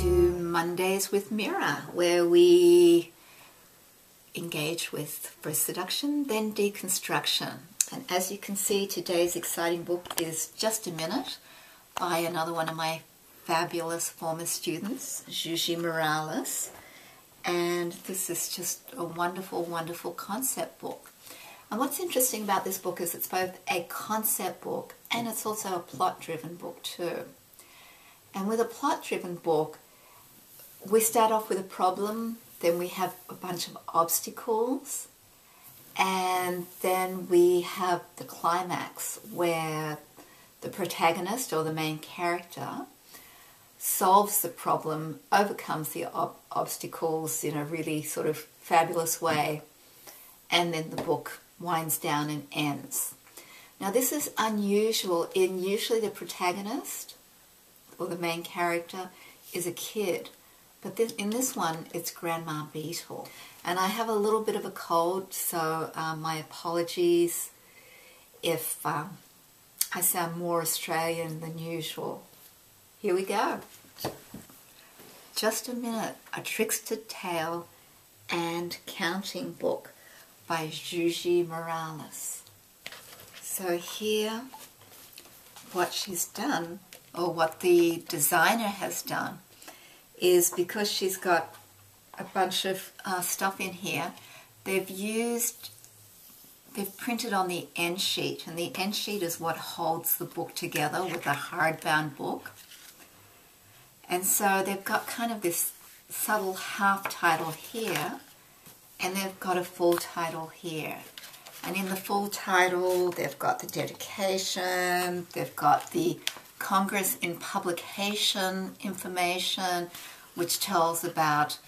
to Mondays with Mira, where we engage with first seduction, then deconstruction. And as you can see, today's exciting book is Just a Minute by another one of my fabulous former students, Yuyi Morales. And this is just a wonderful, wonderful concept book. And what's interesting about this book is it's both a concept book and it's also a plot-driven book too. And with a plot-driven book, we start off with a problem, then we have a bunch of obstacles, and then we have the climax where the protagonist or the main character solves the problem, overcomes the obstacles in a really sort of fabulous way, and then the book winds down and ends. Now this is unusual in usually the protagonist or the main character is a kid, but in this one it's Grandma Beetle. And I have a little bit of a cold, so my apologies if I sound more Australian than usual. Here we go. Just a Minute, A Trickster Tale and Counting Book by Yuyi Morales. So here, what she's done, or what the designer has done, is because she's got a bunch of stuff in here, they've printed on the end sheet, and the end sheet is what holds the book together with a hardbound book. And so they've got kind of this subtle half title here, and they've got a full title here. And in the full title, they've got the dedication, they've got the Congress in Publication information, which tells about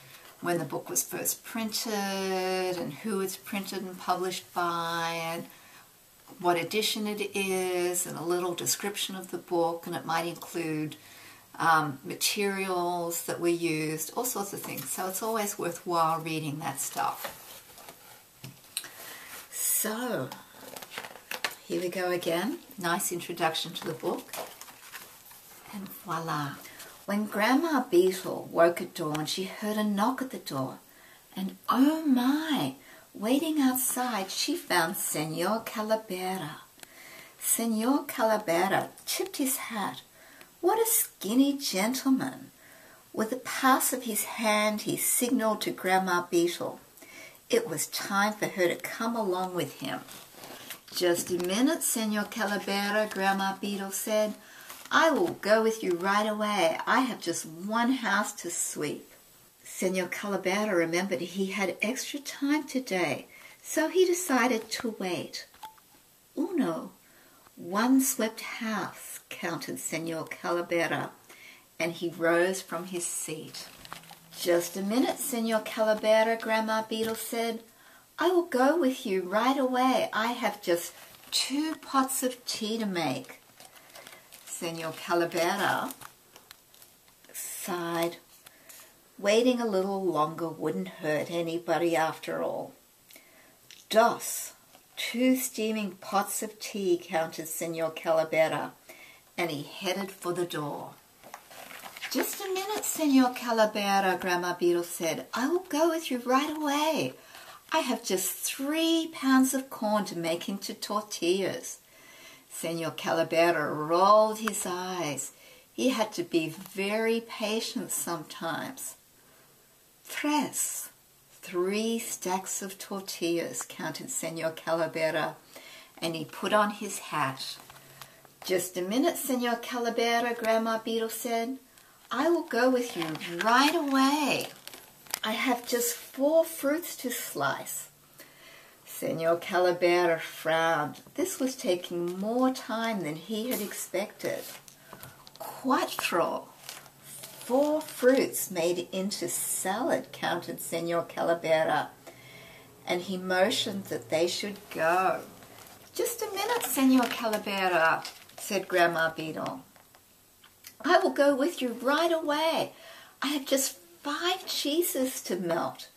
when the book was first printed and who it's printed and published by and what edition it is, and a little description of the book, and it might include materials that were used, all sorts of things. So it's always worthwhile reading that stuff. So here we go again. Nice introduction to the book. And voila. When Grandma Beetle woke at dawn, she heard a knock at the door. And oh my, waiting outside, she found Senor Calavera. Senor Calavera tipped his hat. What a skinny gentleman. With a pass of his hand, he signaled to Grandma Beetle. It was time for her to come along with him. Just a minute, Senor Calavera, Grandma Beetle said. I will go with you right away. I have just one house to sweep. Senor Calavera remembered he had extra time today, so he decided to wait. Uno, one swept house, counted Senor Calavera, and he rose from his seat. Just a minute, Senor Calavera, Grandma Beetle said. I will go with you right away. I have just 2 pots of tea to make. Senor Calavera sighed. Waiting a little longer wouldn't hurt anybody after all. 2 steaming pots of tea, counted Senor Calavera, and he headed for the door. Just a minute, Senor Calavera, Grandma Beetle said. I will go with you right away. I have just 3 pounds of corn to make into tortillas. Senor Calavera rolled his eyes. He had to be very patient sometimes. 3 stacks of tortillas, counted Senor Calavera, and he put on his hat. Just a minute, Senor Calavera, Grandma Beetle said. I will go with you right away. I have just 4 fruits to slice. Senor Calavera frowned. This was taking more time than he had expected. 4 fruits made into salad, counted Senor Calavera, and he motioned that they should go. Just a minute, Senor Calavera, said Grandma Beetle. I will go with you right away. I have just 5 cheeses to melt.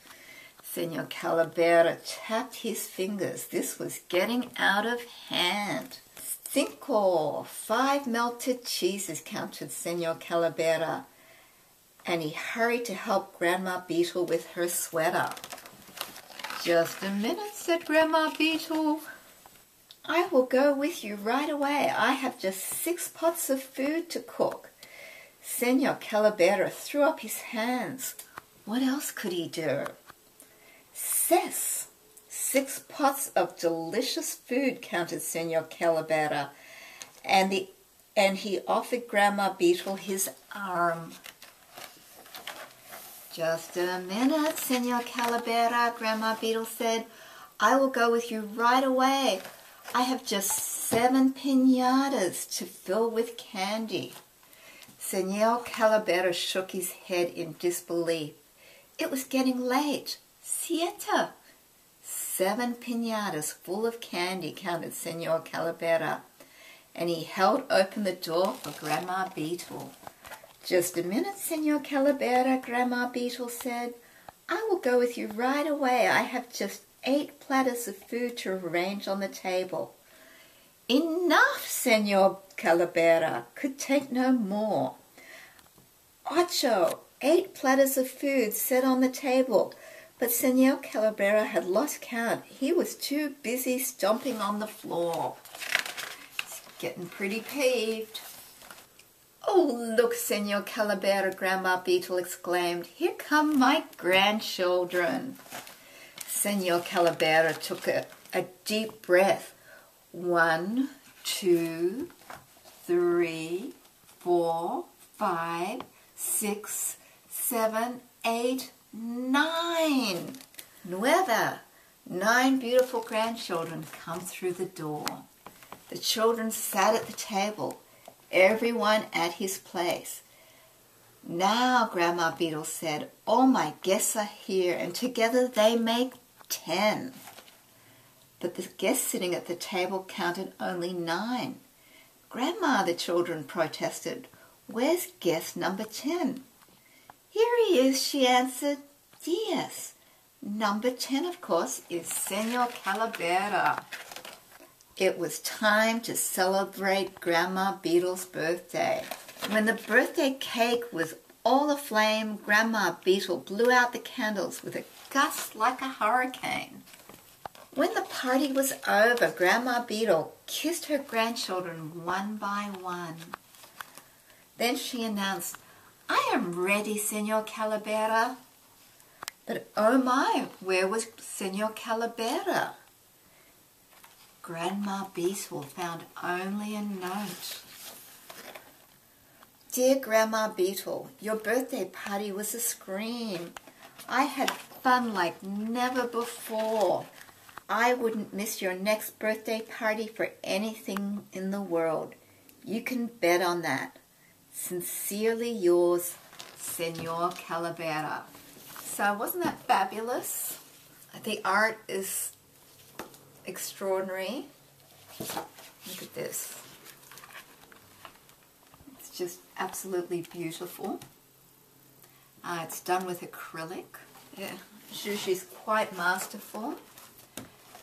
Senor Calavera tapped his fingers. This was getting out of hand. 5 melted cheeses, counted Senor Calavera, and he hurried to help Grandma Beetle with her sweater. "Just a minute," said Grandma Beetle. "I will go with you right away. I have just 6 pots of food to cook." Senor Calavera threw up his hands. What else could he do? "Cess! 6 pots of delicious food," counted Senor Calavera, and he offered Grandma Beetle his arm. "Just a minute, Senor Calavera," Grandma Beetle said. "I will go with you right away. I have just 7 piñatas to fill with candy." Senor Calavera shook his head in disbelief. It was getting late. 7. 7 piñatas full of candy, counted Senor Calavera, and he held open the door for Grandma Beetle. "Just a minute, Senor Calavera," Grandma Beetle said. "I will go with you right away. I have just 8 platters of food to arrange on the table." "Enough!" Senor Calavera could take no more. 8 platters of food set on the table, but Senor Calavera had lost count. He was too busy stomping on the floor. He's getting pretty peeved. "Oh, look, Senor Calavera," Grandma Beetle exclaimed. "Here come my grandchildren." Senor Calavera took a deep breath. 1, 2, 3, 4, 5, 6, 7, 8, 9. 9 beautiful grandchildren come through the door. The children sat at the table, everyone at his place. "Now," Grandma Beetle said, "all my guests are here, and together they make 10. But the guests sitting at the table counted only 9. "Grandma," the children protested, "where's guest number 10? "Here he is," she answered. "Yes, number 10, of course, is Senor Calavera." It was time to celebrate Grandma Beetle's birthday. When the birthday cake was all aflame, Grandma Beetle blew out the candles with a gust like a hurricane. When the party was over, Grandma Beetle kissed her grandchildren one by one. Then she announced, "I am ready, Senor Calavera." But oh my, where was Senor Calavera? Grandma Beetle found only a note. "Dear Grandma Beetle, your birthday party was a scream. I had fun like never before. I wouldn't miss your next birthday party for anything in the world. You can bet on that. Sincerely yours, Senor Calavera." So wasn't that fabulous? The art is extraordinary. Look at this. It's just absolutely beautiful. It's done with acrylic. Yeah, she's quite masterful.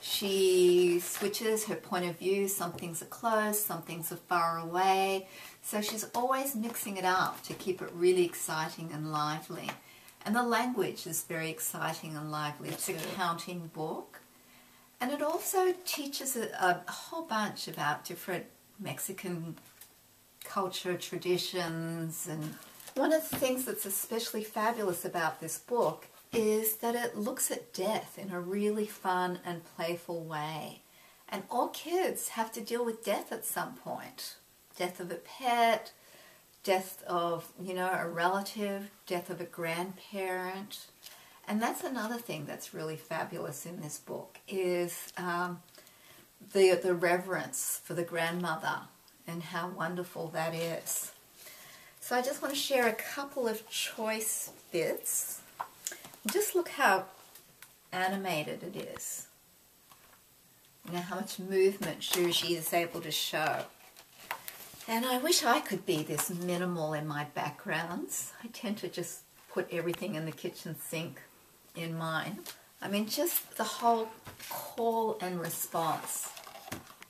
She switches her point of view. Some things are close, some things are far away. So she's always mixing it up to keep it really exciting and lively. And the language is very exciting and lively. It's a counting book. And it also teaches a whole bunch about different Mexican culture, traditions. And one of the things that's especially fabulous about this book is that it looks at death in a really fun and playful way. And all kids have to deal with death at some point. Death of a pet, death of, a relative, death of a grandparent. And that's another thing that's really fabulous in this book is the reverence for the grandmother and how wonderful that is. So I just want to share a couple of choice bits. Just look how animated it is. How much movement she is able to show. And I wish I could be this minimal in my backgrounds. I tend to just put everything in the kitchen sink in mine. Just the whole call and response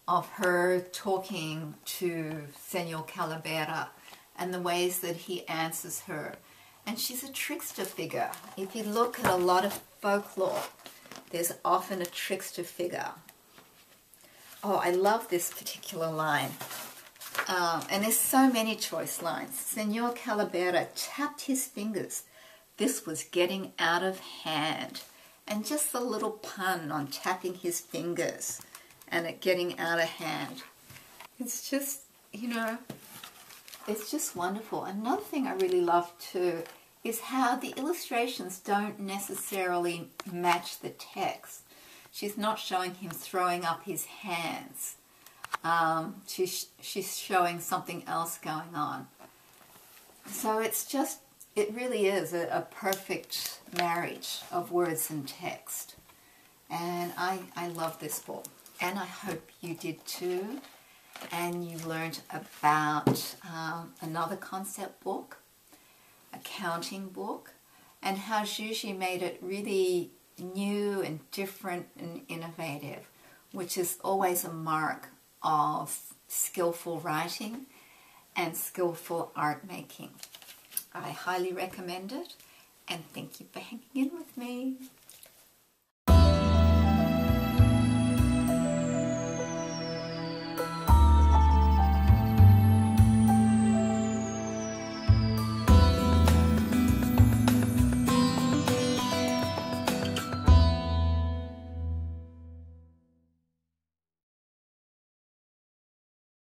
of her talking to Senor Calavera and the ways that he answers her And she's a trickster figure. If you look at a lot of folklore, there's often a trickster figure. Oh, I love this particular line. And there's so many choice lines. Senor Calavera tapped his fingers. This was getting out of hand. And just a little pun on tapping his fingers and it getting out of hand. It's just, you know, it's just wonderful. Another thing I really love too is how the illustrations don't necessarily match the text. She's not showing him throwing up his hands. She's showing something else going on. So it's just, it really is a perfect marriage of words and text. And I love this book. And I hope you did too. And you learned about another concept book, a counting book, and how Yuyi made it really new and different and innovative, which is always a mark of skillful writing and skillful art making. I highly recommend it, and thank you for hanging in with me.